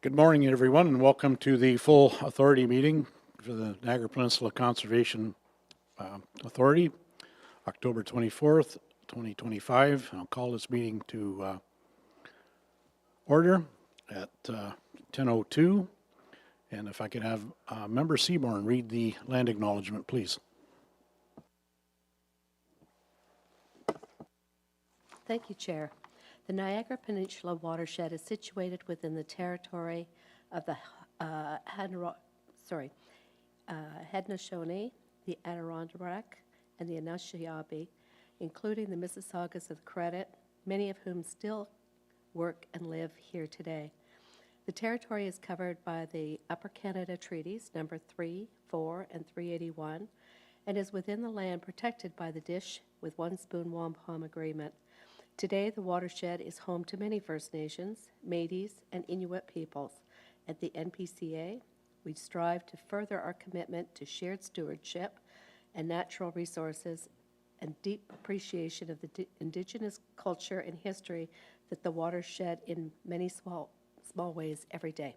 Good morning, everyone, and welcome to the full authority meeting for the Niagara Peninsula Conservation Authority, October 24th, 2025. I'll call this meeting to order at 10:02. And if I could have Member Seaborn read the land acknowledgement, please. Thank you, Chair. The Niagara Peninsula watershed is situated within the territory of the Haudenosaunee, the Adirondack, and the Anishinaabe, including the Mississaugas of the Credit, many of whom still work and live here today. The territory is covered by the Upper Canada Treaties, number 3, 4, and 381, and is within the land protected by the Dish with One Spoon Wampum Agreement. Today, the watershed is home to many First Nations, Métis, and Inuit peoples. At the NPCA, we strive to further our commitment to shared stewardship and natural resources and deep appreciation of the Indigenous culture and history that the watershed in many small ways every day.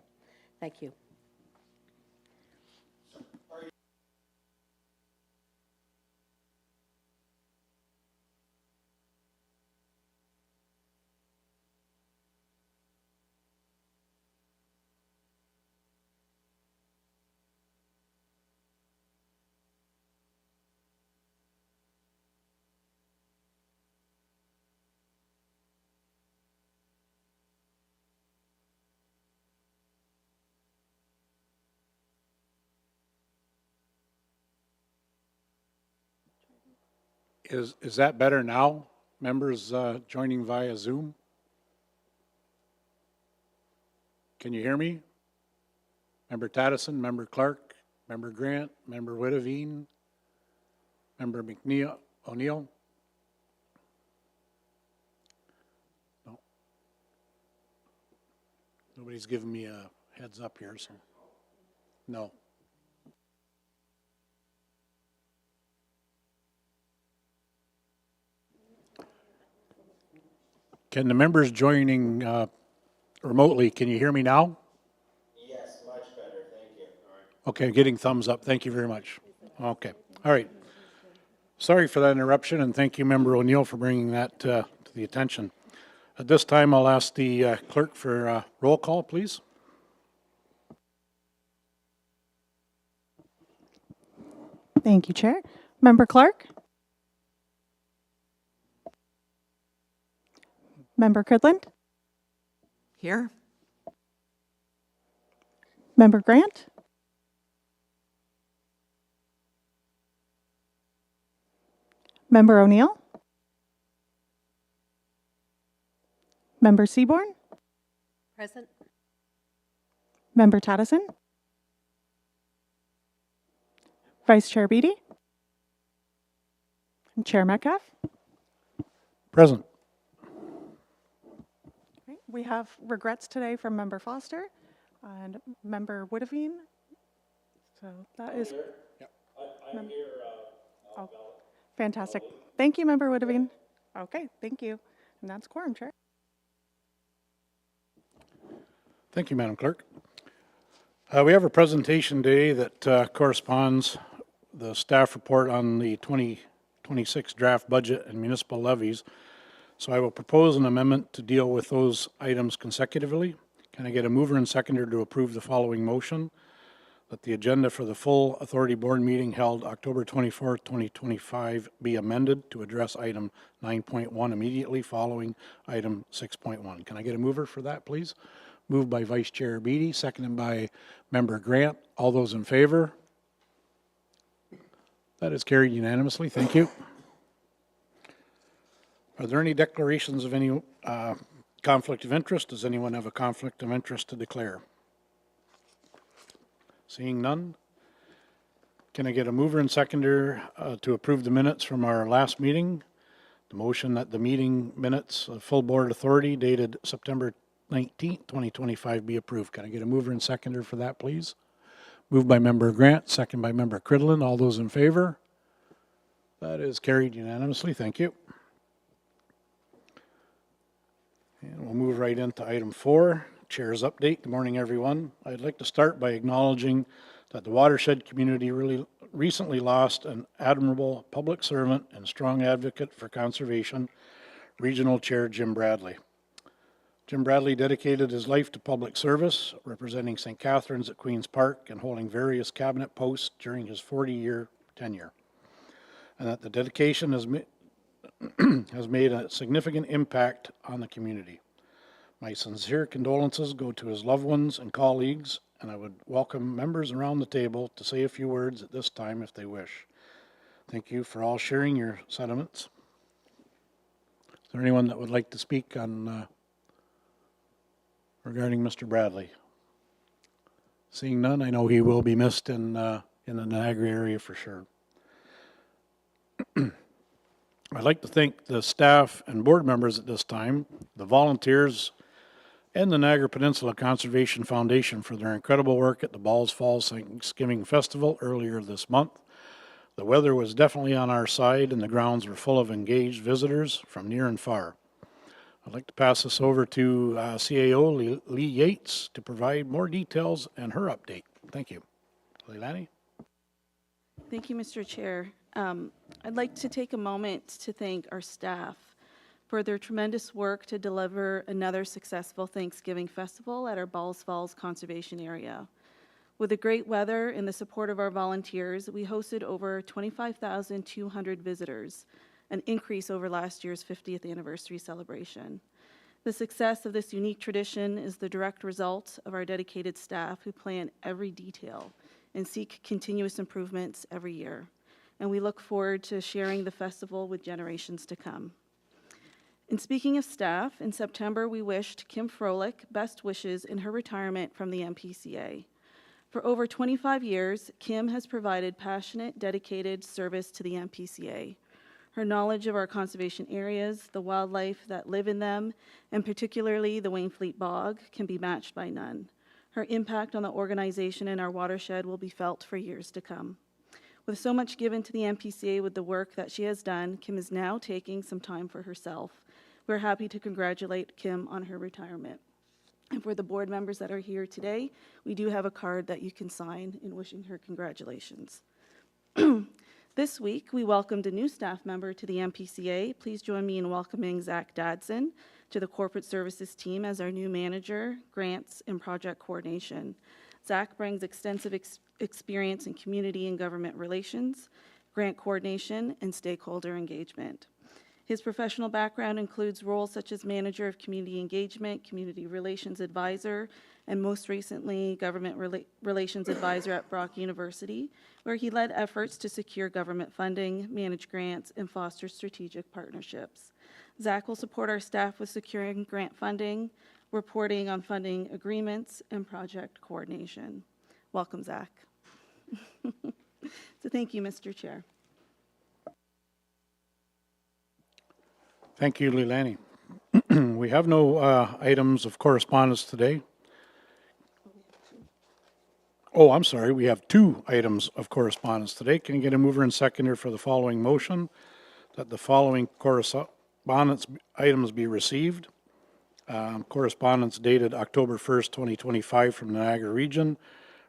Thank you. Is that better now? Members joining via Zoom? Can you hear me? Member Tattison, Member Clark, Member Grant, Member Whittavine, Member O'Neill? No. Nobody's giving me a heads up here, so no. Can the members joining remotely, can you hear me now? Yes, much better, thank you. All right. Okay, getting thumbs up, thank you very much. Okay, all right. Sorry for that interruption, and thank you, Member O'Neill, for bringing that to the attention. At this time, I'll ask the clerk for roll call, please. Thank you, Chair. Member Clark? Member Cridland? Here. Member Grant? Member O'Neill? Member Seaborn? Present. Member Tattison? Vice Chair Beatty? And Chair Metcalf? Present. Okay, we have regrets today from Member Foster and Member Whittavine. So that is... I'm here. Oh, fantastic. Thank you, Member Whittavine. Okay, thank you. And that's quorum, Chair. Thank you, Madam Clerk. We have a presentation today that corresponds the staff report on the 2026 draft budget and municipal levies. So I will propose an amendment to deal with those items consecutively. Can I get a mover and seconder to approve the following motion? That the agenda for the full authority board meeting held October 24th, 2025 be amended to address item 9.1 immediately following item 6.1. Can I get a mover for that, please? Moved by Vice Chair Beatty, seconded by Member Grant. All those in favor? That is carried unanimously. Thank you. Are there any declarations of any conflict of interest? Does anyone have a conflict of interest to declare? Seeing none. Can I get a mover and seconder to approve the minutes from our last meeting? The motion that the meeting minutes of full board authority dated September 19th, 2025 be approved. Can I get a mover and seconder for that, please? Moved by Member Grant, second by Member Cridland. All those in favor? That is carried unanimously. Thank you. And we'll move right into item 4, Chair's update. Good morning, everyone. I'd like to start by acknowledging that the watershed community really recently lost an admirable public servant and strong advocate for conservation, Regional Chair Jim Bradley. Jim Bradley dedicated his life to public service, representing St. Catharines at Queen's Park and holding various cabinet posts during his 40-year tenure. And that the dedication has made a significant impact on the community. My sincere condolences go to his loved ones and colleagues, and I would welcome members around the table to say a few words at this time if they wish. Thank you for all sharing your sentiments. Is there anyone that would like to speak on regarding Mr. Bradley? Seeing none, I know he will be missed in the Niagara area for sure. I'd like to thank the staff and board members at this time, the volunteers, and the Niagara Peninsula Conservation Foundation for their incredible work at the Balls Falls Thanksgiving Festival earlier this month. The weather was definitely on our side and the grounds were full of engaged visitors from near and far. I'd like to pass this over to CAO Lee Yates to provide more details and her update. Thank you. Leilani? Thank you, Mr. Chair. I'd like to take a moment to thank our staff for their tremendous work to deliver another successful Thanksgiving festival at our Balls Falls Conservation Area. With the great weather and the support of our volunteers, we hosted over 25,200 visitors, an increase over last year's 50th anniversary celebration. The success of this unique tradition is the direct result of our dedicated staff who plan every detail and seek continuous improvements every year. And we look forward to sharing the festival with generations to come. And speaking of staff, in September we wished Kim Froelich best wishes in her retirement from the NPCA. For over 25 years, Kim has provided passionate, dedicated service to the NPCA. Her knowledge of our conservation areas, the wildlife that live in them, and particularly the Wainfleet Bog, can be matched by none. Her impact on the organization and our watershed will be felt for years to come. With so much given to the NPCA with the work that she has done, Kim is now taking some time for herself. We're happy to congratulate Kim on her retirement. And for the board members that are here today, we do have a card that you can sign in wishing her congratulations. This week, we welcomed a new staff member to the NPCA. Please join me in welcoming Zach Dadson to the corporate services team as our new manager, grants, and project coordination. Zach brings extensive experience in community and government relations, grant coordination, and stakeholder engagement. His professional background includes roles such as manager of community engagement, community relations advisor, and most recently, government relations advisor at Brock University, where he led efforts to secure government funding, manage grants, and foster strategic partnerships. Zach will support our staff with securing grant funding, reporting on funding agreements, and project coordination. Welcome, Zach. So thank you, Mr. Chair. Thank you, Leilani. We have no items of correspondence today. Oh, I'm sorry, we have 2 items of correspondence today. Can you get a mover and seconder for the following motion? That the following correspondence items be received. Correspondence dated October 1st, 2025 from the Niagara region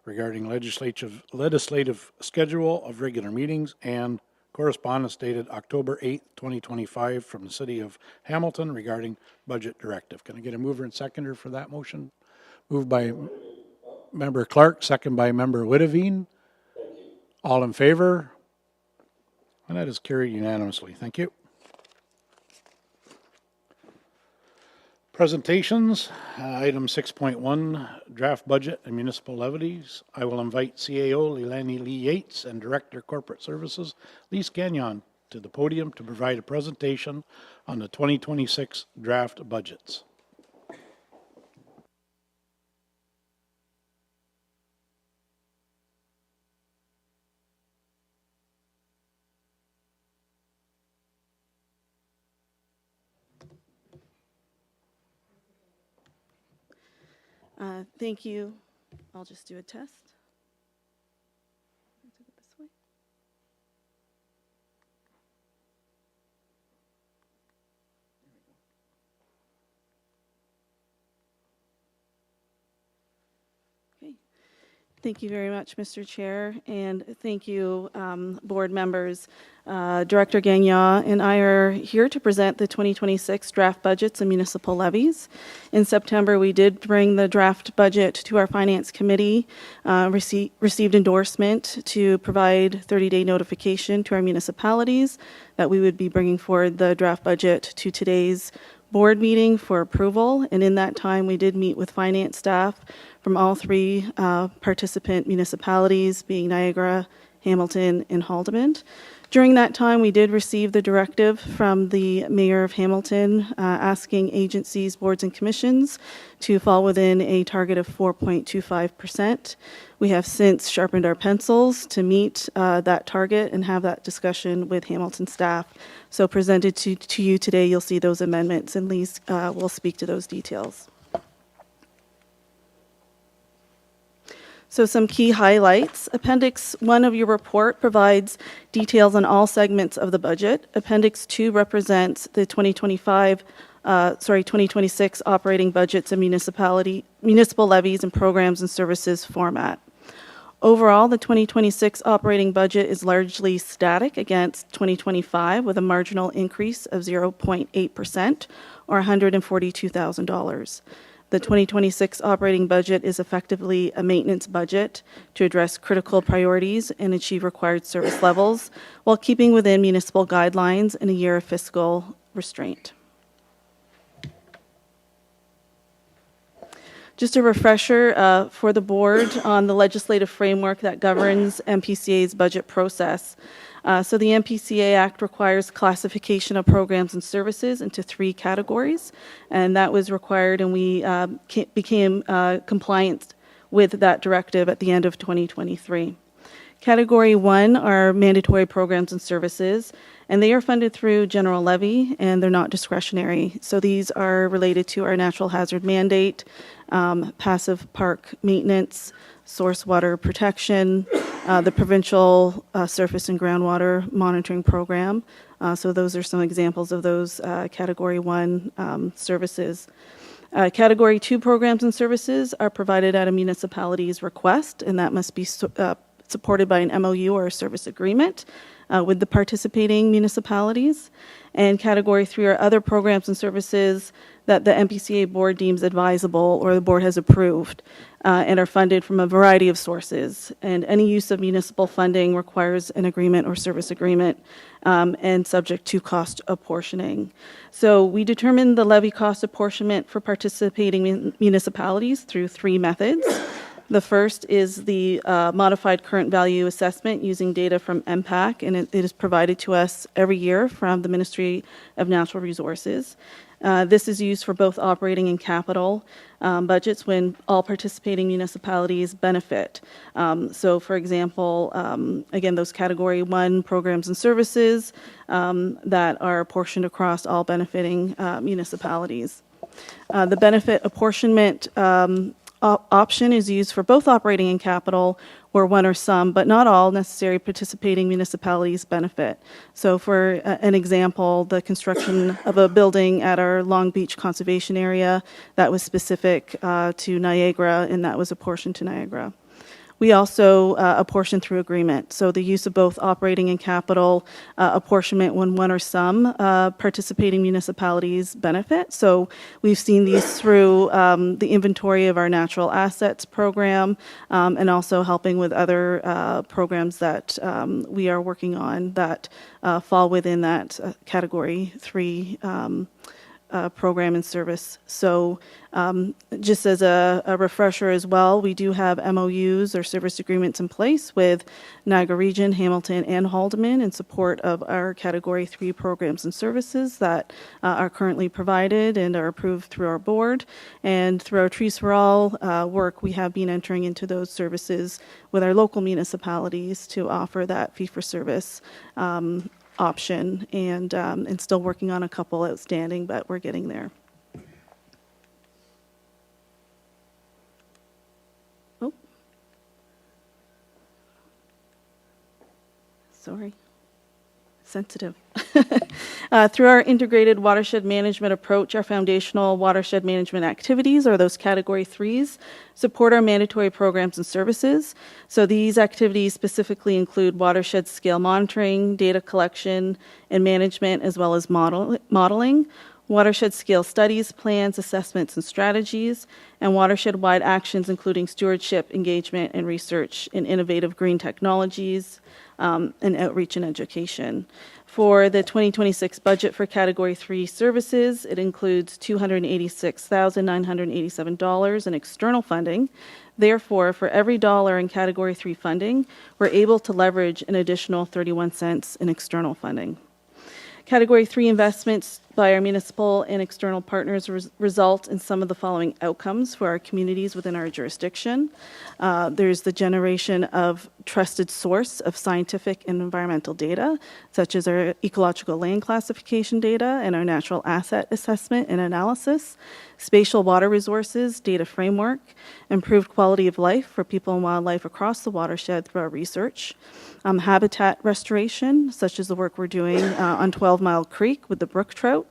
regarding legislative schedule of regular meetings, and correspondence dated October 8th, 2025 from the city of Hamilton regarding budget directive. Can I get a mover and seconder for that motion? Moved by Member Clark, second by Member Witteveen. All in favor? And that is carried unanimously. Thank you. Presentations, item 6.1, draft budget and municipal levies. I will invite CAO Leilani Lee Yates and Director Corporate Services Lee Scagnon to the podium to provide a presentation on the 2026 draft budgets. Thank you. I'll just do a test. I'll take it this way. Okay. Thank you very much, Mr. Chair, and thank you, board members. Director Gagnon and I are here to present the 2026 draft budgets and municipal levies. In September, we did bring the draft budget to our Finance Committee, received endorsement to provide 30-day notification to our municipalities that we would be bringing forward the draft budget to today's board meeting for approval, and in that time, we did meet with finance staff from all three participant municipalities, being Niagara, Hamilton, and Haldimand. During that time, we did receive the directive from the Mayor of Hamilton asking agencies, boards, and commissions to fall within a target of 4.25%. We have since sharpened our pencils to meet that target and have that discussion with Hamilton staff. So presented to you today, you'll see those amendments, and Lee will speak to those details. So some key highlights. Appendix 1 of your report provides details on all segments of the budget. Appendix 2 represents the 2026 operating budgets and municipal levies and programs and services format. Overall, the 2026 operating budget is largely static against 2025 with a marginal increase of 0.8% or $142,000. The 2026 operating budget is effectively a maintenance budget to address critical priorities and achieve required service levels while keeping within municipal guidelines in a year of fiscal restraint. Just a refresher for the board on the legislative framework that governs NPCA's budget process. So the NPCA Act requires classification of programs and services into 3 categories, and that was required, and we became compliant with that directive at the end of 2023. Category 1 are mandatory programs and services, and they are funded through general levy, and they're not discretionary. So these are related to our natural hazard mandate, passive park maintenance, source water protection, the provincial surface and groundwater monitoring program. So those are some examples of those Category 1 services. Category 2 programs and services are provided at a municipality's request, and that must be supported by an MOU or a service agreement with the participating municipalities. And Category 3 are other programs and services that the NPCA board deems advisable or the board has approved and are funded from a variety of sources. And any use of municipal funding requires an agreement or service agreement and subject to cost apportioning. So we determine the levy cost apportionment for participating municipalities through 3 methods. The first is the modified current value assessment using data from MPAC, and it is provided to us every year from the Ministry of Natural Resources. This is used for both operating and capital budgets when all participating municipalities benefit. So, for example, again, those Category 1 programs and services that are apportioned across all benefiting municipalities. The benefit apportionment option is used for both operating and capital, where one or some, but not all, necessary participating municipalities benefit. So for an example, the construction of a building at our Long Beach Conservation Area, that was specific to Niagara, and that was apportioned to Niagara. We also apportion through agreement. So the use of both operating and capital apportionment when one or some participating municipalities benefit. So we've seen these through the inventory of our natural assets program and also helping with other programs that we are working on that fall within that Category 3 program and service. So just as a refresher as well, we do have MOUs or service agreements in place with Niagara Region, Hamilton, and Haldimand in support of our Category 3 programs and services that are currently provided and are approved through our board. And through our Trees for All work, we have been entering into those services with our local municipalities to offer that fee-for-service option, and still working on a couple outstanding, but we're getting there. Oh, sorry, sensitive. Through our integrated watershed management approach, our foundational watershed management activities, or those category 3s, support our mandatory programs and services. So these activities specifically include watershed scale monitoring, data collection and management, as well as modeling, watershed scale studies, plans, assessments, and strategies, and watershed-wide actions including stewardship, engagement, and research in innovative green technologies, and outreach and education. For the 2026 budget for Category 3 services, it includes $286,987 in external funding. Therefore, for every dollar in Category 3 funding, we're able to leverage an additional 31 cents in external funding. Category 3 investments by our municipal and external partners result in some of the following outcomes for our communities within our jurisdiction. There's the generation of trusted source of scientific and environmental data, such as our ecological land classification data and our natural asset assessment and analysis, spatial water resources, data framework, improved quality of life for people and wildlife across the watershed through our research, habitat restoration, such as the work we're doing on 12 Mile Creek with the brook trout.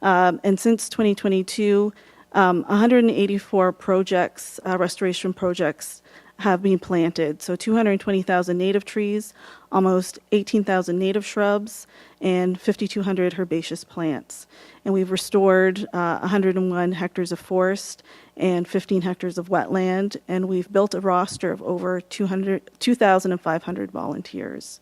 And since 2022, 184 projects, restoration projects, have been planted. So 220,000 native trees, almost 18,000 native shrubs, and 5,200 herbaceous plants. And we've restored 101 hectares of forest and 15 hectares of wetland, and we've built a roster of over 2,500 volunteers.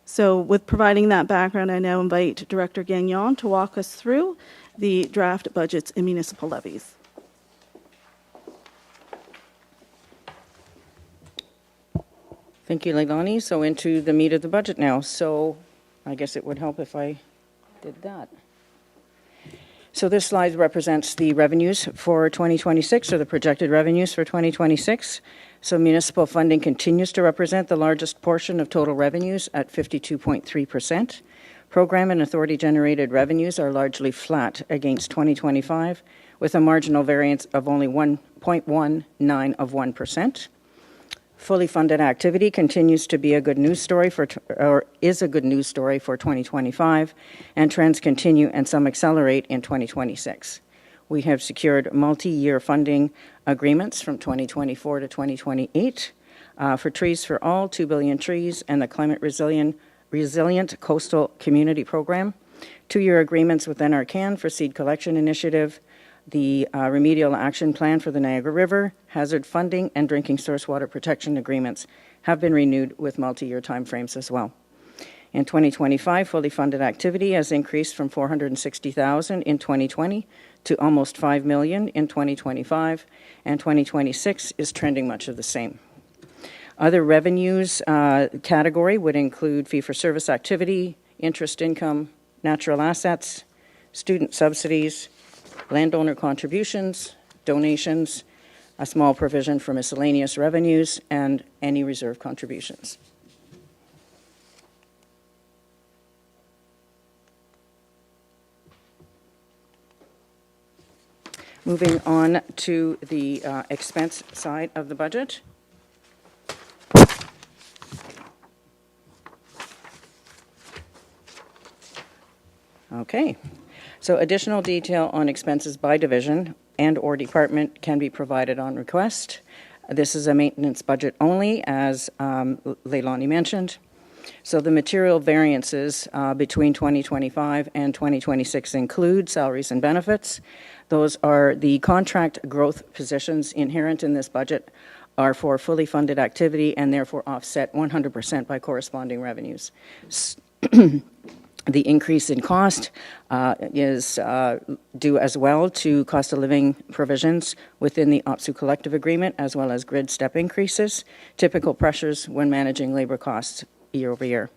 So with providing that background, I now invite Director Gagnon to walk us through the draft budgets and municipal levies. Thank you, Leilani. So into the meat of the budget now. So I guess it would help if I did that. So this slide represents the revenues for 2026, or the projected revenues for 2026. So municipal funding continues to represent the largest portion of total revenues at 52.3%. Program and authority-generated revenues are largely flat against 2025, with a marginal variance of only 1.19 of 1%. Fully funded activity continues to be a good news story is a good news story for 2025, and trends continue and some accelerate in 2026. We have secured multi-year funding agreements from 2024 to 2028 for Trees for All, 2 billion trees, and the Climate Resilient Coastal Community Program. 2-year agreements with NRCan for Seed Collection Initiative, the Remedial Action Plan for the Niagara River, hazard funding, and drinking source water protection agreements have been renewed with multi-year timeframes as well. In 2025, fully funded activity has increased from $460,000 in 2020 to almost $5 million in 2025, and 2026 is trending much of the same. Other revenues category would include fee-for-service activity, interest income, natural assets, student subsidies, landowner contributions, donations, a small provision for miscellaneous revenues, and any reserve contributions. Moving on to the expense side of the budget. Okay. So additional detail on expenses by division and or department can be provided on request. This is a maintenance budget only, as Leilani mentioned. So the material variances between 2025 and 2026 include salaries and benefits. Those are the contract growth positions inherent in this budget are for fully funded activity and therefore offset 100% by corresponding revenues. The increase in cost is due as well to cost of living provisions within the OPSU collective agreement, as well as grid step increases, typical pressures when managing labor costs year over year.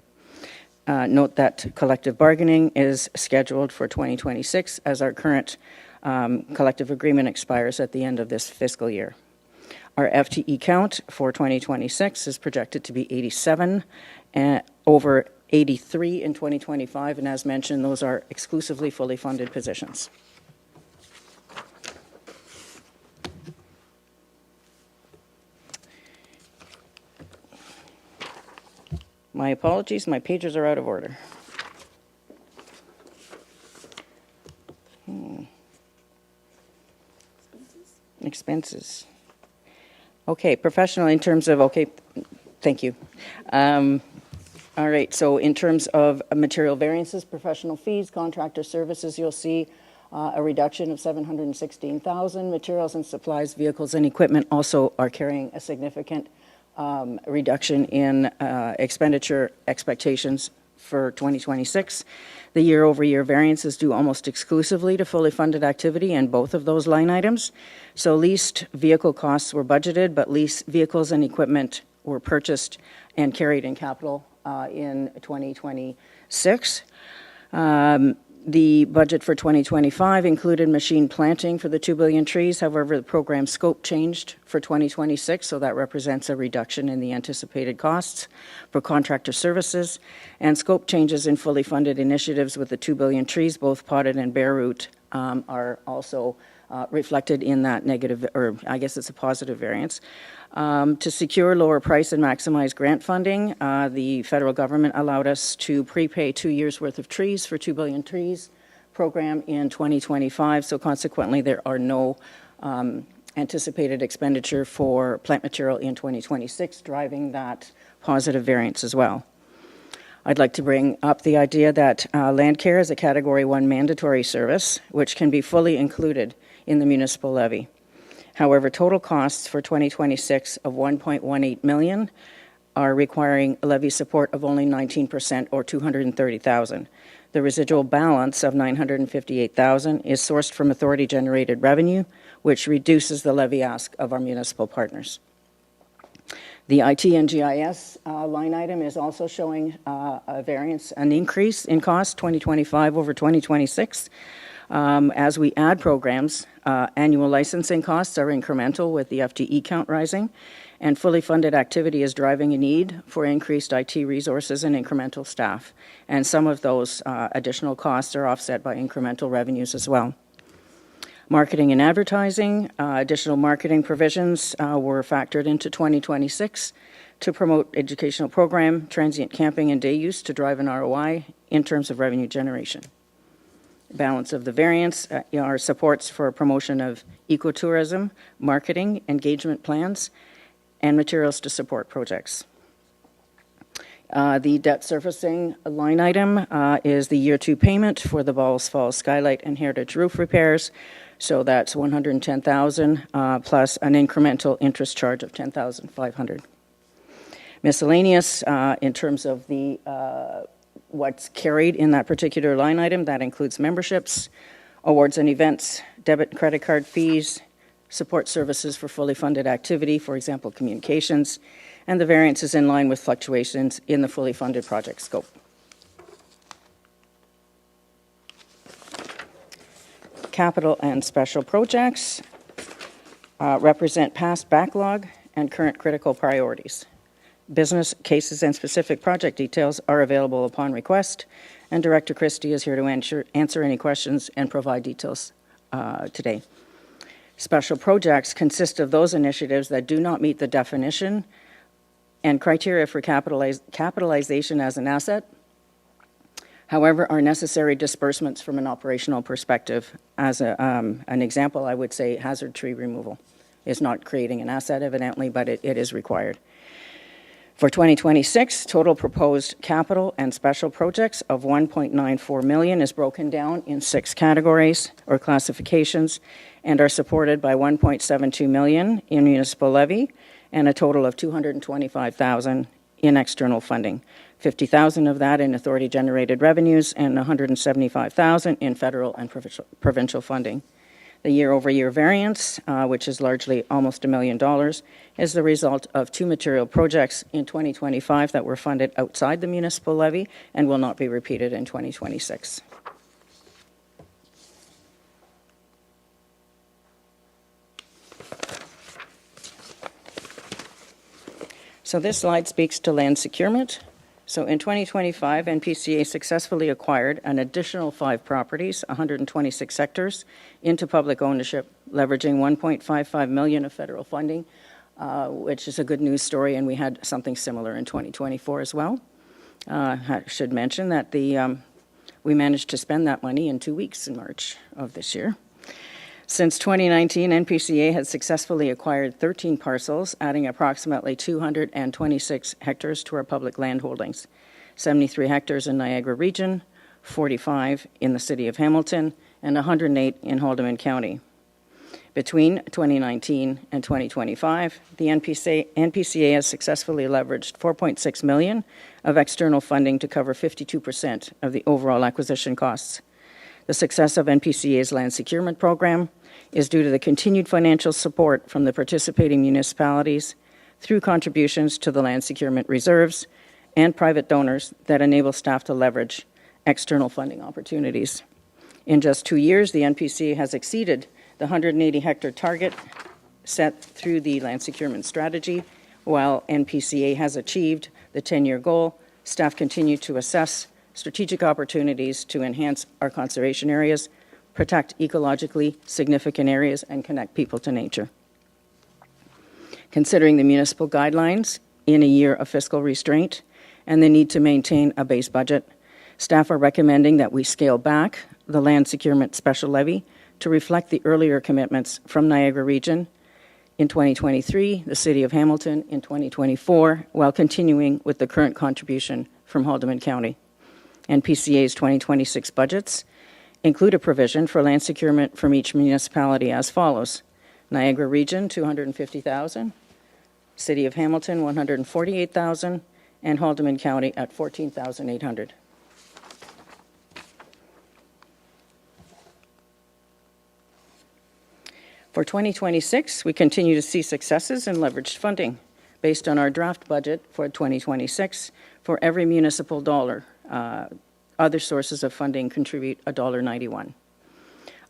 Note that collective bargaining is scheduled for 2026 as our current collective agreement expires at the end of this fiscal year. Our FTE count for 2026 is projected to be 87 over 83 in 2025, and as mentioned, those are exclusively fully funded positions. My apologies, my pages are out of order. expenses. Okay, professional in terms of, okay, thank you. All right, so in terms of material variances, professional fees, contractor services, you'll see a reduction of $716,000. Materials and supplies, vehicles and equipment also are carrying a significant reduction in expenditure expectations for 2026. The year-over-year variance is due almost exclusively to fully funded activity in both of those line items. So leased vehicle costs were budgeted, but leased vehicles and equipment were purchased and carried in capital in 2026. The budget for 2025 included machine planting for the 2 billion trees. However, the program scope changed for 2026, so that represents a reduction in the anticipated costs for contractor services. And scope changes in fully funded initiatives with the 2 billion trees, both potted and bare root, are also reflected in that negative, or I guess it's a positive variance. To secure lower price and maximize grant funding, the federal government allowed us to prepay 2 years' worth of trees for 2 billion trees program in 2025. So consequently, there are no anticipated expenditure for plant material in 2026, driving that positive variance as well. I'd like to bring up the idea that land care is a Category 1 mandatory service, which can be fully included in the municipal levy. However, total costs for 2026 of $1.18 million are requiring levy support of only 19% or $230,000. The residual balance of $958,000 is sourced from authority-generated revenue, which reduces the levy ask of our municipal partners. The IT and GIS line item is also showing a variance, an increase in cost 2025 over 2026. As we add programs, annual licensing costs are incremental with the FTE count rising, and fully funded activity is driving a need for increased IT resources and incremental staff. And some of those additional costs are offset by incremental revenues as well. Marketing and advertising, additional marketing provisions were factored into 2026 to promote educational program, transient camping, and day use to drive an ROI in terms of revenue generation. Balance of the variance are supports for promotion of ecotourism, marketing, engagement plans, and materials to support projects. The debt servicing line item is the year 2 payment for the Balls Falls Skylight and Heritage roof repairs. So that's $110,000 plus an incremental interest charge of $10,500. Miscellaneous in terms of the what's carried in that particular line item, that includes memberships, awards and events, debit and credit card fees, support services for fully funded activity, for example, communications, and the variance is in line with fluctuations in the fully funded project scope. Capital and special projects represent past backlog and current critical priorities. Business cases and specific project details are available upon request, and Director Christie is here to answer any questions and provide details today. Special projects consist of those initiatives that do not meet the definition and criteria for capitalization as an asset, however, are necessary disbursements from an operational perspective. As an example, I would say hazard tree removal is not creating an asset evidently, but it is required. For 2026, total proposed capital and special projects of $1.94 million is broken down in 6 categories or classifications and are supported by $1.72 million in municipal levy and a total of $225,000 in external funding. $50,000 of that in authority-generated revenues and $175,000 in federal and provincial funding. The year-over-year variance, which is largely almost $1 million, is the result of 2 material projects in 2025 that were funded outside the municipal levy and will not be repeated in 2026. So this slide speaks to land securement. So in 2025, NPCA successfully acquired an additional 5 properties, 126 hectares, into public ownership, leveraging $1.55 million of federal funding, which is a good news story, and we had something similar in 2024 as well. I should mention that we managed to spend that money in 2 weeks in March of this year. Since 2019, NPCA has successfully acquired 13 parcels, adding approximately 226 hectares to our public land holdings, 73 hectares in Niagara Region, 45 in the City of Hamilton, and 108 in Haldimand County. Between 2019 and 2025, the NPCA has successfully leveraged $4.6 million of external funding to cover 52% of the overall acquisition costs. The success of NPCA's land securement program is due to the continued financial support from the participating municipalities through contributions to the land securement reserves and private donors that enable staff to leverage external funding opportunities. In just 2 years, the NPCA has exceeded the 180-hectare target set through the land securement strategy. While NPCA has achieved the 10-year goal, staff continue to assess strategic opportunities to enhance our conservation areas, protect ecologically significant areas, and connect people to nature. Considering the municipal guidelines in a year of fiscal restraint and the need to maintain a base budget, staff are recommending that we scale back the land securement special levy to reflect the earlier commitments from Niagara Region in 2023, the City of Hamilton in 2024, while continuing with the current contribution from Haldimand County. NPCA's 2026 budgets include a provision for land securement from each municipality as follows: Niagara Region, $250,000, City of Hamilton, $148,000, and Haldimand County at $14,800. For 2026, we continue to see successes in leveraged funding. Based on our draft budget for 2026, for every municipal dollar, other sources of funding contribute $1.91.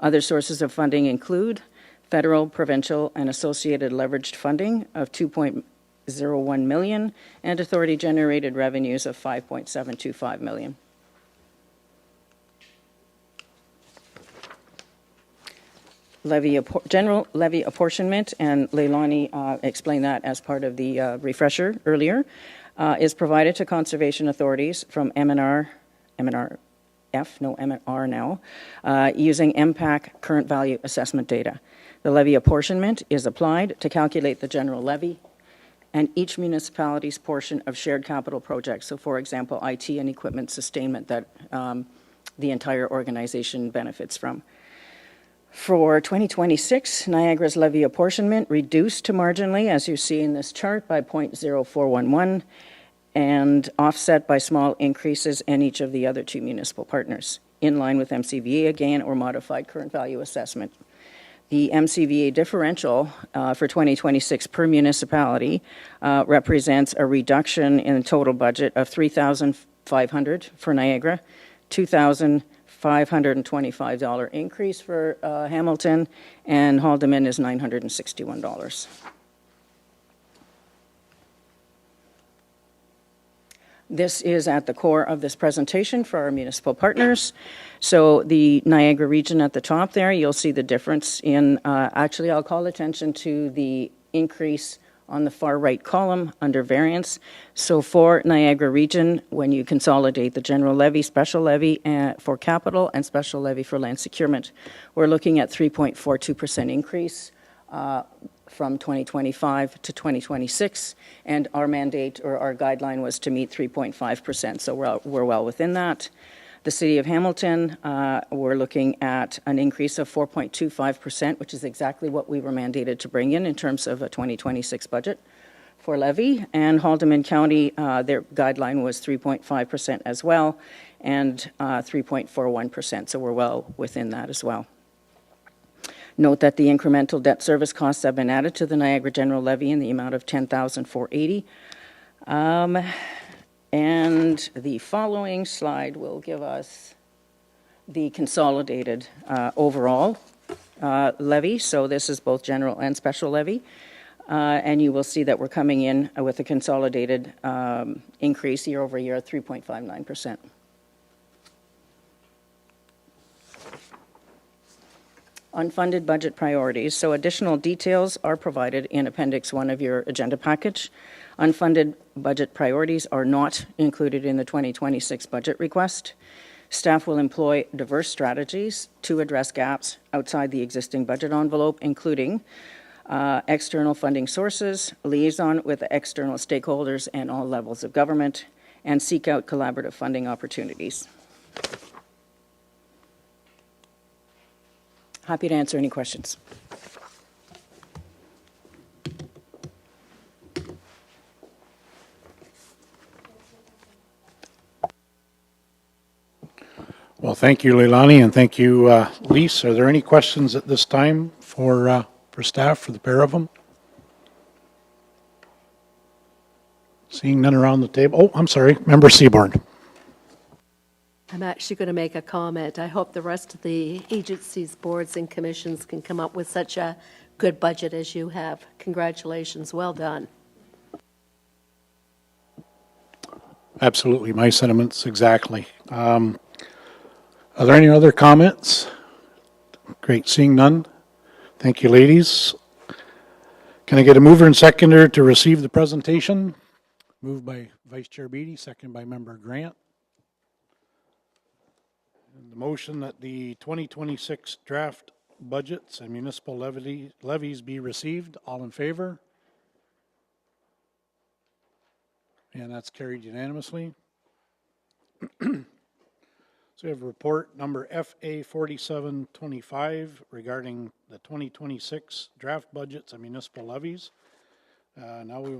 Other sources of funding include federal, provincial, and associated leveraged funding of $2.01 million and authority-generated revenues of $5.725 million. General levy apportionment, and Leilani explained that as part of the refresher earlier, is provided to conservation authorities from MNR now, using MPAC current value assessment data. The levy apportionment is applied to calculate the general levy and each municipality's portion of shared capital projects. So, for example, IT and equipment sustainment that the entire organization benefits from. For 2026, Niagara's levy apportionment reduced to marginally, as you see in this chart, by 0.0411, and offset by small increases in each of the other two municipal partners, in line with MCVA again, or modified current value assessment. The MCVA differential for 2026 per municipality represents a reduction in the total budget of $3,500 for Niagara, $2,525 increase for Hamilton, and Haldimand is $961. This is at the core of this presentation for our municipal partners. So the Niagara region at the top there, you'll see the difference in, actually I'll call attention to the increase on the far right column under variance. So for Niagara region, when you consolidate the general levy, special levy for capital, and special levy for land securement, we're looking at 3.42% increase from 2025 to 2026, and our mandate or our guideline was to meet 3.5%, so we're well within that. The City of Hamilton, we're looking at an increase of 4.25%, which is exactly what we were mandated to bring in terms of a 2026 budget for levy. And Haldimand County, their guideline was 3.5% as well, and 3.41%, so we're well within that as well. Note that the incremental debt service costs have been added to the Niagara General Levy in the amount of $10,480. And the following slide will give us the consolidated overall levy. So this is both general and special levy. And you will see that we're coming in with a consolidated increase year over year of 3.59%. Unfunded budget priorities. So additional details are provided in Appendix 1 of your agenda package. Unfunded budget priorities are not included in the 2026 budget request. Staff will employ diverse strategies to address gaps outside the existing budget envelope, including external funding sources, liaison with external stakeholders and all levels of government, and seek out collaborative funding opportunities. Happy to answer any questions. Well, thank you, Leilani, and thank you, Lise. Are there any questions at this time for staff, for the pair of them? Seeing none around the table. Oh, I'm sorry, Member Seaborn. I'm actually going to make a comment. I hope the rest of the agencies, boards, and commissions can come up with such a good budget as you have. Congratulations, well done. Absolutely, my sentiments exactly. Are there any other comments? Great, seeing none. Thank you, ladies. Can I get a mover and seconder to receive the presentation? Moved by Vice Chair Beatty, second by Member Grant. And the motion that the 2026 draft budgets and municipal levies be received. All in favor? And that's carried unanimously. So we have report number FA 4725 regarding the 2026 draft budgets and municipal levies. Now we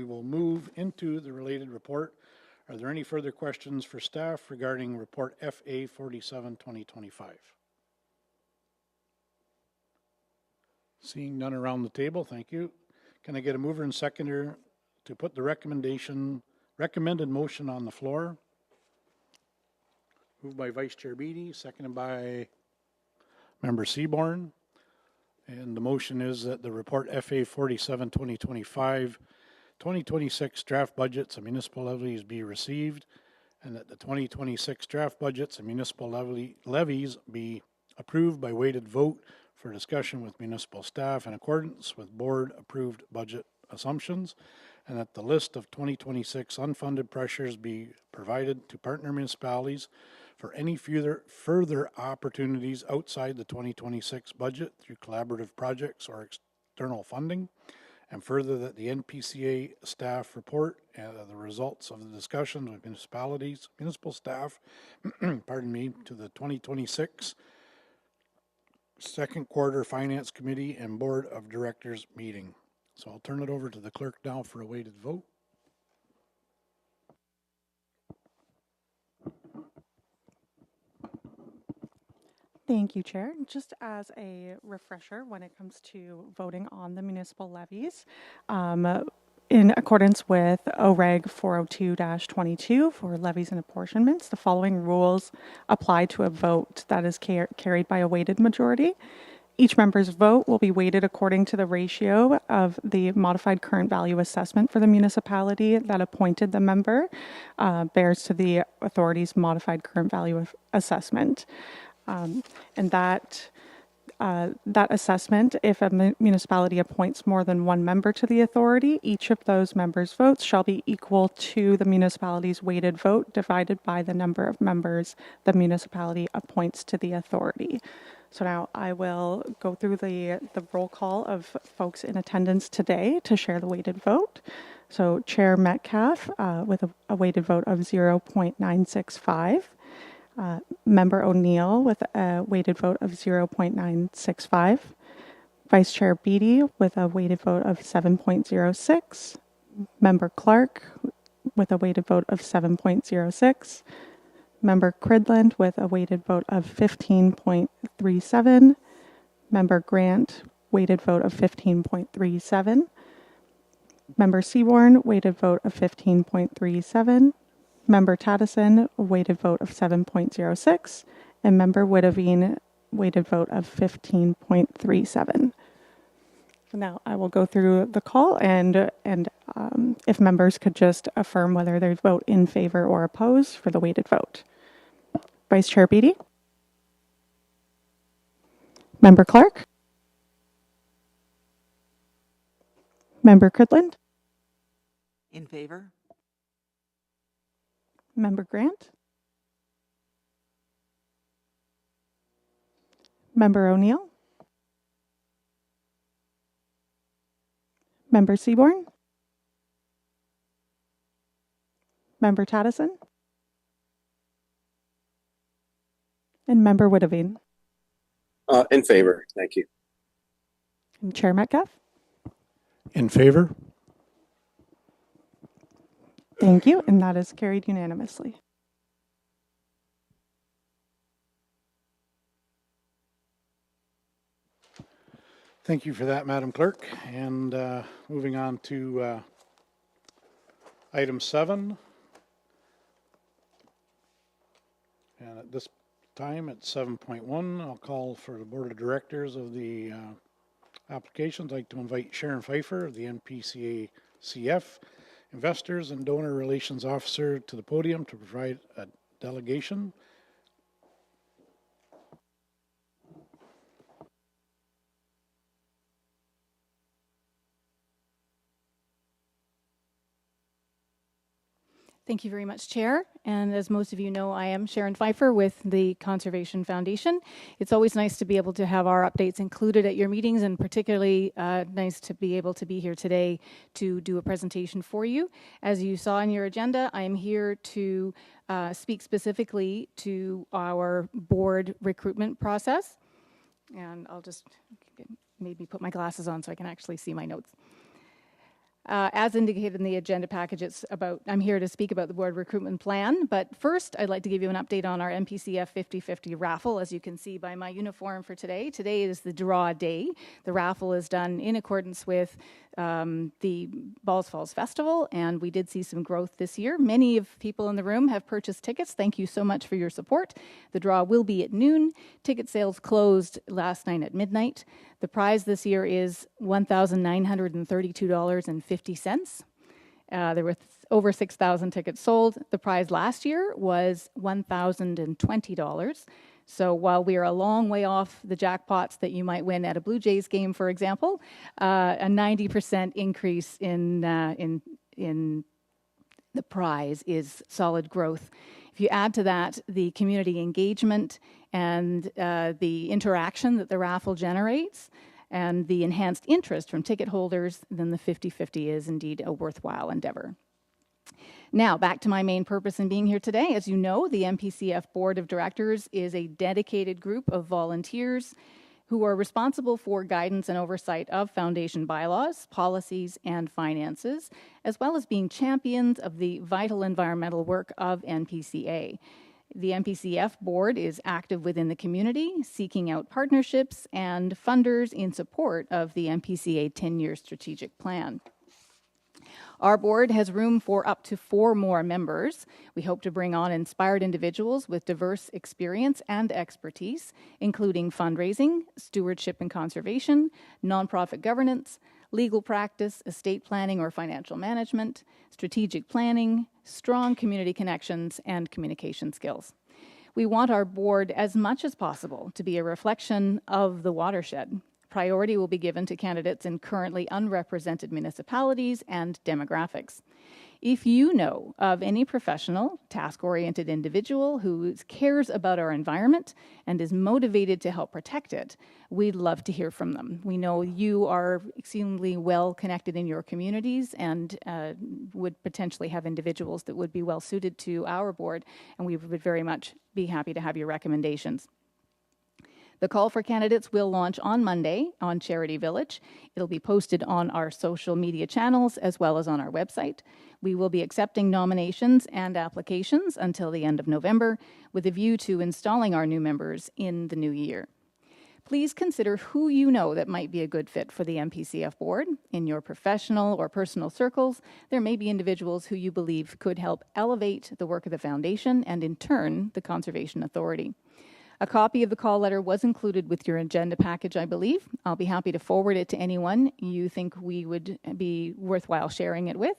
will move into the related report. Are there any further questions for staff regarding report FA 47-2025? Seeing none around the table, thank you. Can I get a mover and seconder to put the recommended motion on the floor? Moved by Vice Chair Beatty, seconded by Member Seaborn. And the motion is that the report FA 47-2025 2026 draft budgets and municipal levies be received, and that the 2026 draft budgets and municipal levies be approved by weighted vote for discussion with municipal staff in accordance with board-approved budget assumptions, and that the list of 2026 unfunded pressures be provided to partner municipalities for any further opportunities outside the 2026 budget through collaborative projects or external funding, and further that the NPCA staff report the results of the discussions with municipal staff, pardon me, to the 2026 second quarter Finance Committee and Board of Directors meeting. So I'll turn it over to the clerk now for a weighted vote. Thank you, Chair. Just as a refresher, when it comes to voting on the municipal levies, in accordance with OREG 402-22 for levies and apportionments, the following rules apply to a vote that is carried by a weighted majority. Each member's vote will be weighted according to the ratio of the modified current value assessment for the municipality that appointed the member bears to the authority's modified current value assessment. And that assessment, if a municipality appoints more than one member to the authority, each of those members' votes shall be equal to the municipality's weighted vote divided by the number of members the municipality appoints to the authority. So now I will go through the roll call of folks in attendance today to share the weighted vote. So Chair Metcalf with a weighted vote of 0.965. Member O'Neill with a weighted vote of 0.965. Vice Chair Beatty with a weighted vote of 7.06. Member Clark with a weighted vote of 7.06. Member Cridland with a weighted vote of 15.37. Member Grant, weighted vote of 15.37. Member Seaborn, weighted vote of 15.37. Member Tattison, weighted vote of 7.06, and Member Witteveen, weighted vote of 15.37. Now I will go through the call, and if members could just affirm whether they vote in favor or oppose for the weighted vote. Vice Chair Beatty? Member Clark? Member Cridland? In favor? Member Grant? Member O'Neill? Member Seaborn? Member Tattison? And Member Witteveen? In favor, thank you. And Chair Metcalf? In favor? Thank you, and that is carried unanimously. Thank you for that, Madam Clerk. And moving on to item 7. And at this time, at 7.1, I'll call for the Board of Directors of the applications. I'd like to invite Sharon Pfeiffer, of the NPCA CF, Investors and Donor Relations Officer, to the podium to provide a delegation. Thank you very much, Chair. And as most of you know, I am Sharon Pfeiffer with the Conservation Foundation. It's always nice to be able to have our updates included at your meetings, and particularly nice to be able to be here today to do a presentation for you. As you saw in your agenda, I am here to speak specifically to our board recruitment process. And I'll just maybe put my glasses on so I can actually see my notes. As indicated in the agenda package, I'm here to speak about the board recruitment plan, but first I'd like to give you an update on our NPCF 50/50 raffle. As you can see by my uniform for today, today is the draw day. The raffle is done in accordance with the Balls Falls Festival, and we did see some growth this year. Many of people in the room have purchased tickets. Thank you so much for your support. The draw will be at noon. Ticket sales closed last night at midnight. The prize this year is $1,932.50. There were over 6,000 tickets sold. The prize last year was $1,020. So while we are a long way off the jackpots that you might win at a Blue Jays game, for example, a 90% increase in the prize is solid growth. If you add to that the community engagement and the interaction that the raffle generates and the enhanced interest from ticket holders, then the 50/50 is indeed a worthwhile endeavor. Now, back to my main purpose in being here today. As you know, the NPCF Board of Directors is a dedicated group of volunteers who are responsible for guidance and oversight of foundation bylaws, policies, and finances, as well as being champions of the vital environmental work of NPCA. The NPCF board is active within the community, seeking out partnerships and funders in support of the NPCA 10-year strategic plan. Our board has room for up to 4 more members. We hope to bring on inspired individuals with diverse experience and expertise, including fundraising, stewardship and conservation, nonprofit governance, legal practice, estate planning or financial management, strategic planning, strong community connections, and communication skills. We want our board as much as possible to be a reflection of the watershed. Priority will be given to candidates in currently unrepresented municipalities and demographics. If you know of any professional, task-oriented individual who cares about our environment and is motivated to help protect it, we'd love to hear from them. We know you are extremely well connected in your communities and would potentially have individuals that would be well suited to our board, and we would very much be happy to have your recommendations. The call for candidates will launch on Monday on Charity Village. It'll be posted on our social media channels as well as on our website. We will be accepting nominations and applications until the end of November with a view to installing our new members in the new year. Please consider who you know that might be a good fit for the NPCF board. In your professional or personal circles, there may be individuals who you believe could help elevate the work of the foundation and in turn, the Conservation Authority. A copy of the call letter was included with your agenda package, I believe. I'll be happy to forward it to anyone you think we would be worthwhile sharing it with.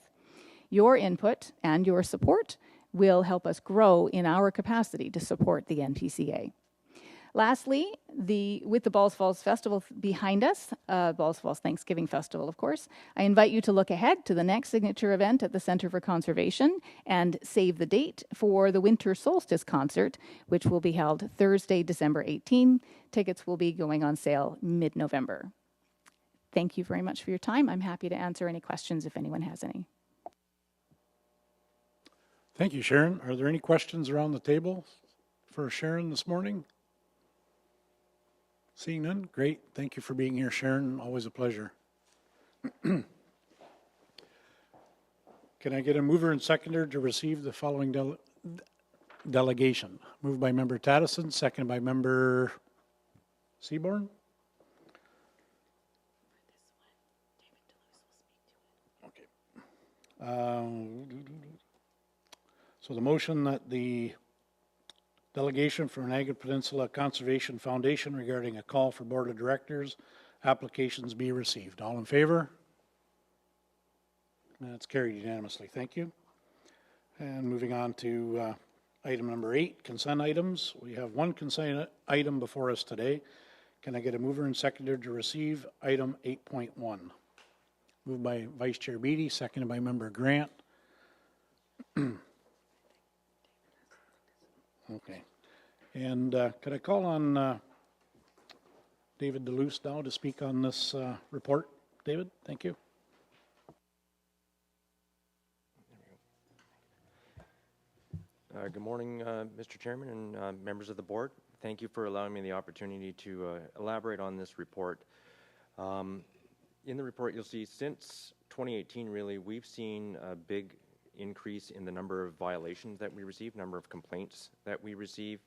Your input and your support will help us grow in our capacity to support the NPCA. Lastly, with the Balls Falls Festival behind us, Balls Falls Thanksgiving Festival, of course, I invite you to look ahead to the next signature event at the Center for Conservation and save the date for the Winter Solstice Concert, which will be held Thursday, December 18. Tickets will be going on sale mid-November. Thank you very much for your time. I'm happy to answer any questions if anyone has any. Thank you, Sharon. Are there any questions around the table for Sharon this morning? Seeing none, great. Thank you for being here, Sharon. Always a pleasure. Can I get a mover and seconder to receive the following delegation? Moved by Member Tattison, seconded by Member Seaborn. So the motion that the delegation from Niagara Peninsula Conservation Foundation regarding a call for Board of Directors applications be received. All in favor? That's carried unanimously. Thank you. And moving on to item number 8, consent items. We have one consent item before us today. Can I get a mover and seconder to receive item 8.1? Moved by Vice Chair Beatty, seconded by Member Grant. Okay. And could I call on David DeLuce now to speak on this report? David, thank you. Good morning, Mr. Chairman and members of the board. Thank you for allowing me the opportunity to elaborate on this report. In the report, you'll see since 2018, really, we've seen a big increase in the number of violations that we receive, number of complaints that we receive.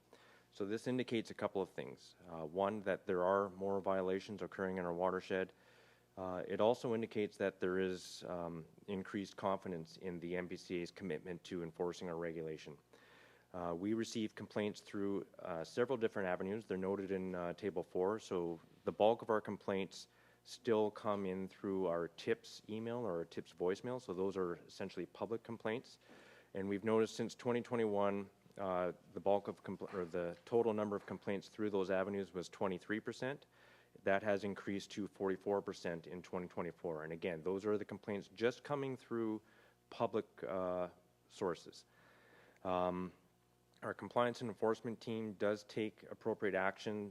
So this indicates a couple of things. One, that there are more violations occurring in our watershed. It also indicates that there is increased confidence in the NPCA's commitment to enforcing our regulation. We receive complaints through several different avenues. They're noted in Table 4. So the bulk of our complaints still come in through our TIPS email or our TIPS voicemail. So those are essentially public complaints. And we've noticed since 2021, the bulk of the total number of complaints through those avenues was 23%. That has increased to 44% in 2024. And again, those are the complaints just coming through public sources. Our compliance and enforcement team does take appropriate action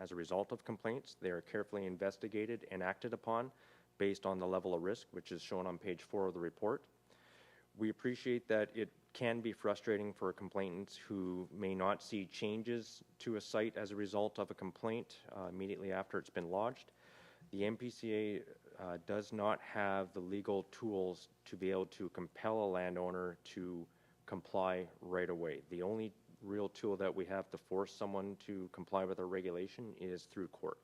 as a result of complaints. They are carefully investigated and acted upon based on the level of risk, which is shown on page 4 of the report. We appreciate that it can be frustrating for complainants who may not see changes to a site as a result of a complaint immediately after it's been lodged. The NPCA does not have the legal tools to be able to compel a landowner to comply right away. The only real tool that we have to force someone to comply with our regulation is through court.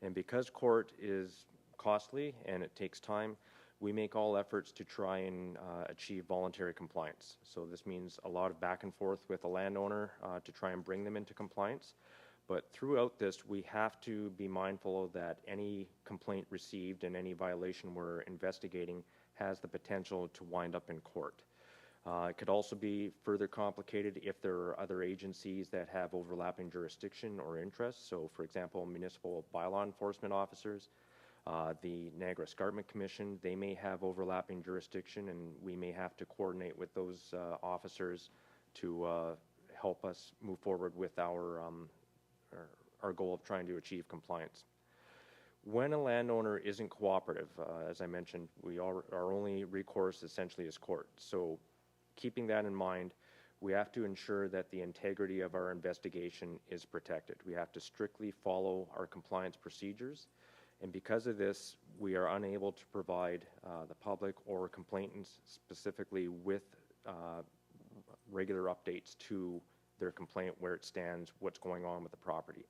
And because court is costly and it takes time, we make all efforts to try and achieve voluntary compliance. So this means a lot of back and forth with a landowner to try and bring them into compliance. But throughout this, we have to be mindful that any complaint received and any violation we're investigating has the potential to wind up in court. It could also be further complicated if there are other agencies that have overlapping jurisdiction or interests. So, for example, municipal bylaw enforcement officers, the Niagara Escarpment Commission, they may have overlapping jurisdiction, and we may have to coordinate with those officers to help us move forward with our goal of trying to achieve compliance. When a landowner isn't cooperative, as I mentioned, our only recourse essentially is court. So keeping that in mind, we have to ensure that the integrity of our investigation is protected. We have to strictly follow our compliance procedures. And because of this, we are unable to provide the public or complainants specifically with regular updates to their complaint, where it stands, what's going on with the property.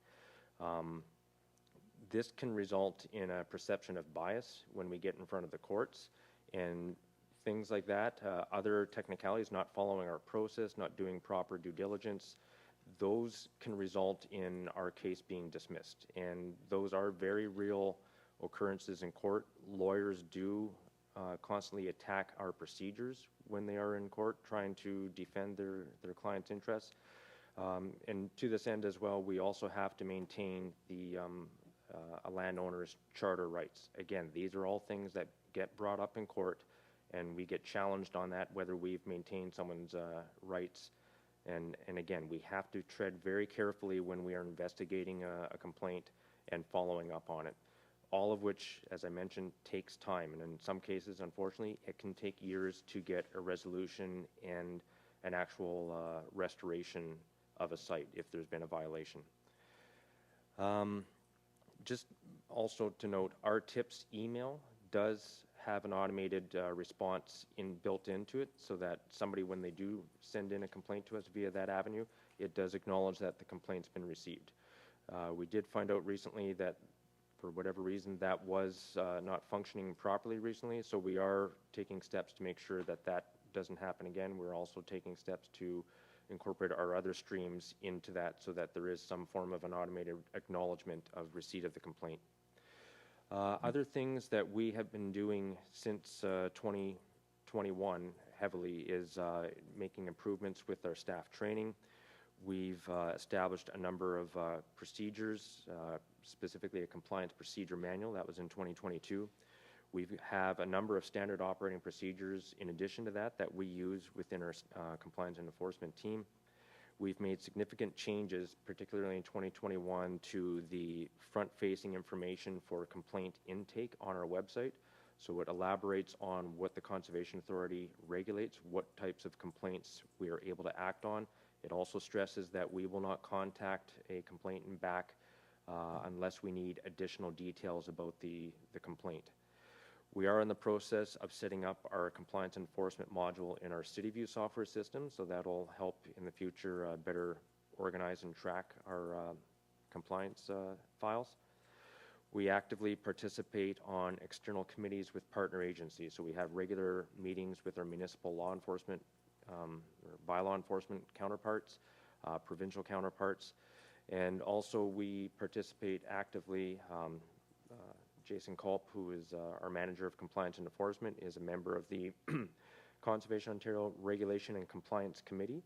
This can result in a perception of bias when we get in front of the courts, and things like that, other technicalities, not following our process, not doing proper due diligence, those can result in our case being dismissed. And those are very real occurrences in court. Lawyers do constantly attack our procedures when they are in court, trying to defend their client's interests. And to this end as well, we also have to maintain the a landowner's charter rights. Again, these are all things that get brought up in court, and we get challenged on that, whether we've maintained someone's rights. And again, we have to tread very carefully when we are investigating a complaint and following up on it. All of which, as I mentioned, takes time. And in some cases, unfortunately, it can take years to get a resolution and an actual restoration of a site if there's been a violation. Just also to note, our tips email does have an automated response built into it, so that somebody, when they do send in a complaint to us via that avenue, it does acknowledge that the complaint's been received. We did find out recently that for whatever reason that was not functioning properly recently, so we are taking steps to make sure that that doesn't happen again. We're also taking steps to incorporate our other streams into that, so that there is some form of an automated acknowledgement of receipt of the complaint. Other things that we have been doing since 2021 heavily is making improvements with our staff training. We've established a number of procedures, specifically a compliance procedure manual that was in 2022. We have a number of standard operating procedures in addition to that that we use within our compliance and enforcement team. We've made significant changes, particularly in 2021, to the front-facing information for complaint intake on our website. So it elaborates on what the Conservation Authority regulates, what types of complaints we are able to act on. It also stresses that we will not contact a complainant back unless we need additional details about the complaint. We are in the process of setting up our compliance enforcement module in our CityView software system, so that'll help in the future better organize and track our compliance files. We actively participate on external committees with partner agencies, so we have regular meetings with our municipal law enforcement or bylaw enforcement counterparts, provincial counterparts, and also we participate actively. Jason Culp, who is our Manager of Compliance and Enforcement, is a member of the Conservation Ontario Regulation and Compliance Committee,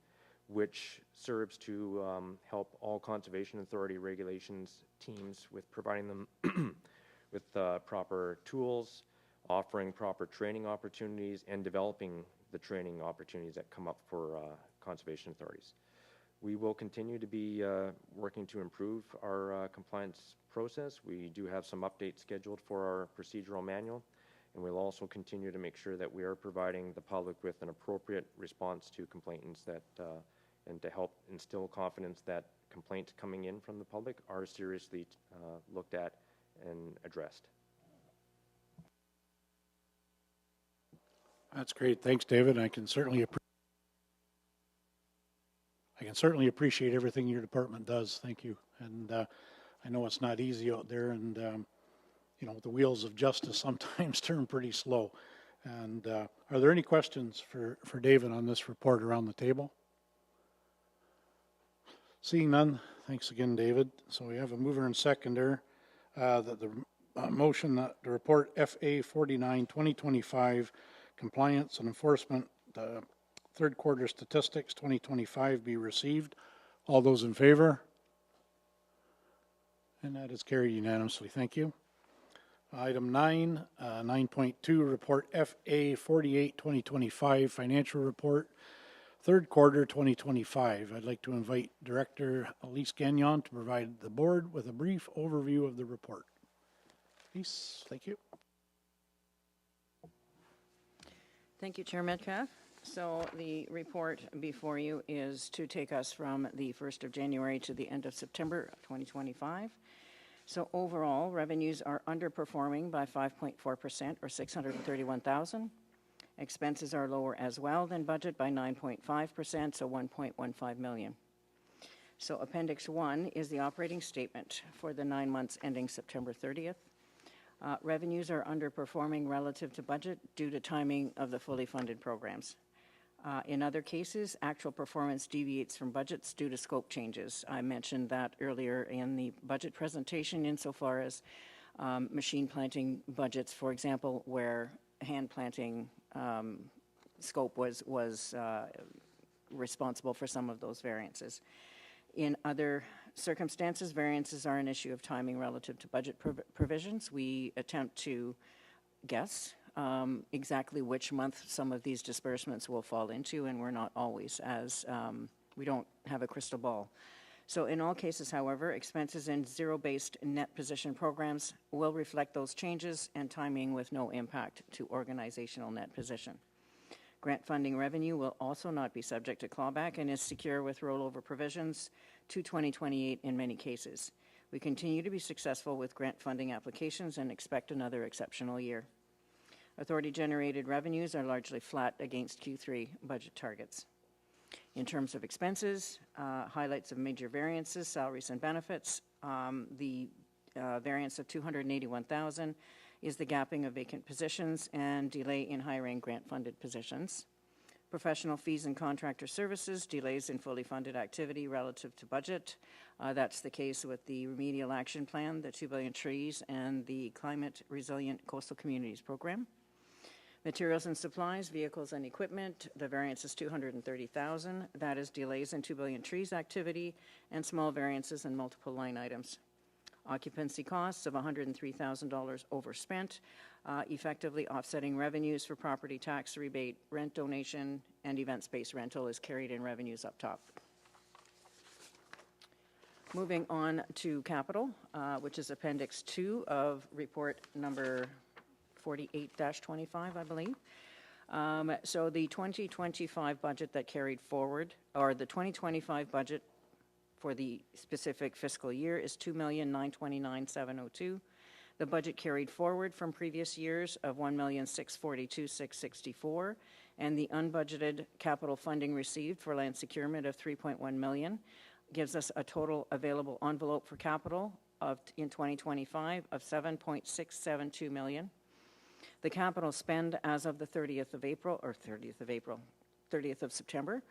which serves to help all Conservation Authority regulations teams with providing them with proper tools, offering proper training opportunities, and developing the training opportunities that come up for conservation authorities. We will continue to be working to improve our compliance process. We do have some updates scheduled for our procedural manual, and we'll also continue to make sure that we are providing the public with an appropriate response to complainants that, and to help instill confidence that complaints coming in from the public are seriously looked at and addressed. That's great. Thanks, David. I can certainly appreciate everything your department does. Thank you. And I know it's not easy out there, and you know, the wheels of justice sometimes turn pretty slow. And are there any questions for David on this report around the table? Seeing none, thanks again, David. So we have a mover and seconder that the motion that the report FA 49 2025 compliance and enforcement third quarter statistics 2025 be received. All those in favor? And that is carried unanimously. Thank you. Item 9, 9.2, report FA 48 2025 financial report, third quarter 2025. I'd like to invite Director Elise Gagnon to provide the board with a brief overview of the report. Elise, thank you. Thank you, Chair Metcalf. So the report before you is to take us from the 1st of January to the end of September 2025. So overall, revenues are underperforming by 5.4% or $631,000. Expenses are lower as well than budget by 9.5%, so $1.15 million. So Appendix 1 is the operating statement for the 9 months ending September 30th. Revenues are underperforming relative to budget due to timing of the fully funded programs. In other cases, actual performance deviates from budgets due to scope changes. I mentioned that earlier in the budget presentation insofar as machine planting budgets, for example, where hand planting scope was responsible for some of those variances. In other circumstances, variances are an issue of timing relative to budget provisions. We attempt to guess exactly which month some of these disbursements will fall into, and we're not always, as we don't have a crystal ball. So in all cases, however, expenses in zero-based net position programs will reflect those changes and timing with no impact to organizational net position. Grant funding revenue will also not be subject to clawback and is secure with rollover provisions to 2028 in many cases. We continue to be successful with grant funding applications and expect another exceptional year. Authority-generated revenues are largely flat against Q3 budget targets. In terms of expenses, highlights of major variances, salaries and benefits, the variance of $281,000 is the gapping of vacant positions and delay in hiring grant-funded positions. Professional fees and contractor services, delays in fully funded activity relative to budget. That's the case with the Remedial Action Plan, the 2 billion trees, and the Climate Resilient Coastal Communities Program. Materials and supplies, vehicles and equipment, the variance is $230,000. That is delays in 2 billion trees activity and small variances in multiple line items. Occupancy costs of $103,000 overspent, effectively offsetting revenues for property tax rebate, rent donation, and event space rental is carried in revenues up top. Moving on to capital, which is Appendix 2 of report number 48-25, I believe. So the 2025 budget that carried forward, or the 2025 budget for the specific fiscal year is $2,929,702. The budget carried forward from previous years of $1,642,664, and the unbudgeted capital funding received for land securement of $3.1 million gives us a total available envelope for capital of in 2025 of $7.672 million. The capital spend as of the 30th of September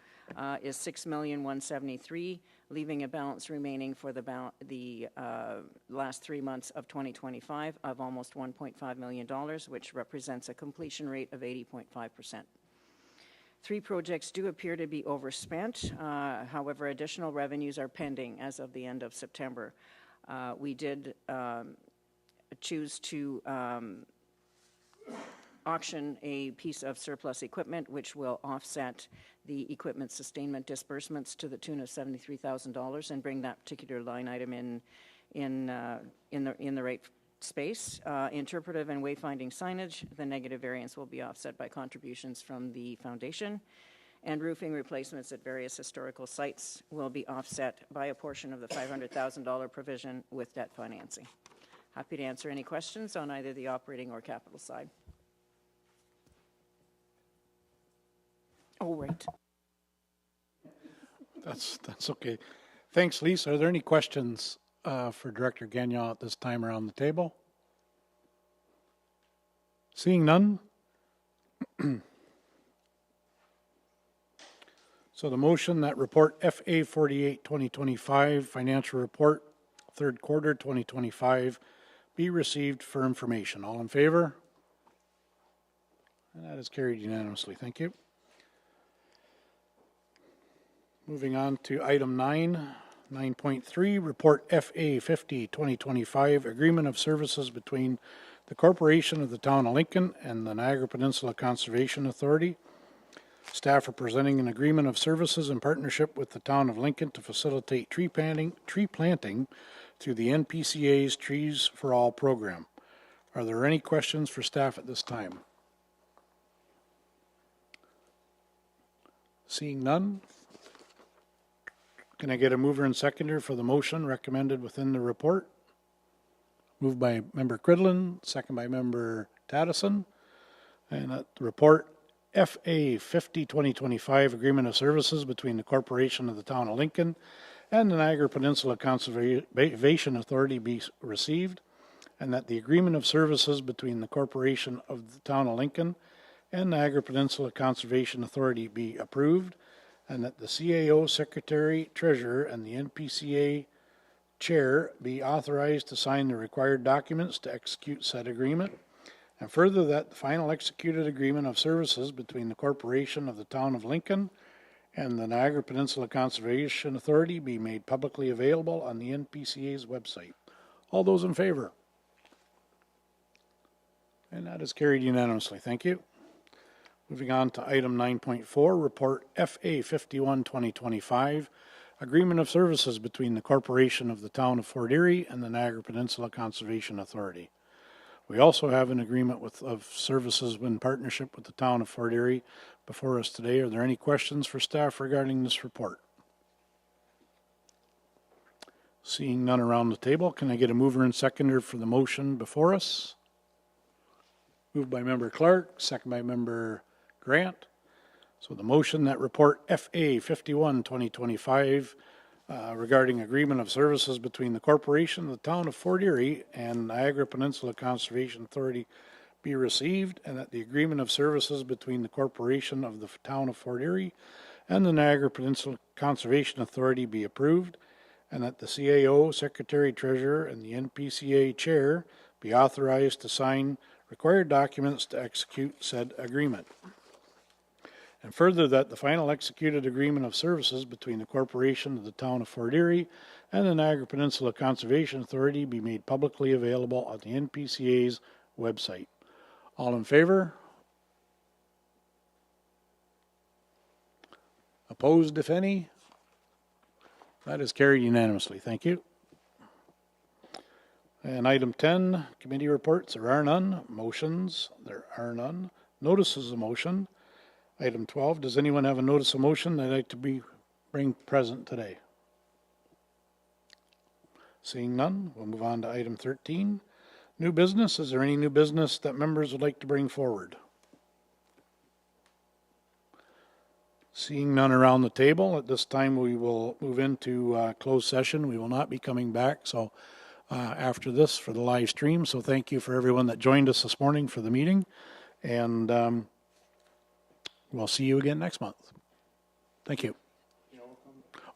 is $6,173,000, leaving a balance remaining for the last 3 months of 2025 of almost $1.5 million, which represents a completion rate of 80.5%. 3 projects do appear to be overspent. However, additional revenues are pending as of the end of September. We did choose to auction a piece of surplus equipment, which will offset the equipment sustainment disbursements to the tune of $73,000 and bring that particular line item in the right space. Interpretive and wayfinding signage, the negative variance will be offset by contributions from the foundation, and roofing replacements at various historical sites will be offset by a portion of the $500,000 provision with debt financing. Happy to answer any questions on either the operating or capital side. Oh, right. That's okay. Thanks, Lisa. Are there any questions for Director Gagnon at this time around the table? Seeing none. So the motion that report FA 48 2025 financial report 3rd quarter 2025 be received for information. All in favor? And that is carried unanimously. Thank you. Moving on to item 9.3, report FA 50 2025 agreement of services between the Corporation of the Town of Lincoln and the Niagara Peninsula Conservation Authority. Staff are presenting an agreement of services in partnership with the Town of Lincoln to facilitate tree planting through the NPCA's Trees for All program. Are there any questions for staff at this time? Seeing none. Can I get a mover and seconder for the motion recommended within the report? Moved by Member Cridlin, second by Member Taddison. And the report FA 50 2025 Agreement of Services between the Corporation of the Town of Lincoln and the Niagara Peninsula Conservation Authority be received, and that the Agreement of Services between the Corporation of the Town of Lincoln and Niagara Peninsula Conservation Authority be approved, and that the CAO Secretary, Treasurer, and the NPCA Chair be authorized to sign the required documents to execute said agreement, and further that the final executed agreement of services between the Corporation of the Town of Lincoln and the Niagara Peninsula Conservation Authority be made publicly available on the NPCA's website. All those in favor? And that is carried unanimously. Thank you. Moving on to item 9.4, Report FA 51 2025, Agreement of Services between the Corporation of the Town of Fort Erie and the Niagara Peninsula Conservation Authority. We also have an agreement of services in partnership with the Town of Fort Erie before us today. Are there any questions for staff regarding this report? Seeing none around the table, can I get a mover and seconder for the motion before us? Moved by Member Clark, second by Member Grant. So the motion that report FA 51 2025 regarding agreement of services between the Corporation of the Town of Fort Erie and Niagara Peninsula Conservation Authority be received, and that the agreement of services between the Corporation of the Town of Fort Erie and the Niagara Peninsula Conservation Authority be approved, and that the CAO, Secretary Treasurer, and the NPCA Chair be authorized to sign required documents to execute said agreement. And further, that the final executed agreement of services between the Corporation of the Town of Fort Erie and the Niagara Peninsula Conservation Authority be made publicly available on the NPCA's website. All in favor? Opposed, if any? That is carried unanimously. Thank you. And item 10, committee reports. There are none. Motions. There are none. Notices of motion. Item 12, does anyone have a notice of motion they'd like to bring present today? Seeing none, we'll move on to item 13. New business. Is there any new business that members would like to bring forward? Seeing none around the table, at this time we will move into closed session. We will not be coming back after this for the live stream. So thank you for everyone that joined us this morning for the meeting. And we'll see you again next month. Thank you.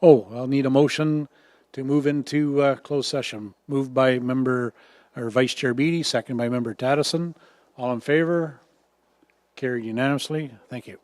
Oh, I'll need a motion to move into closed session. Moved by Vice Chair Beatty, second by Member Taddison. All in favor? Carried unanimously. Thank you.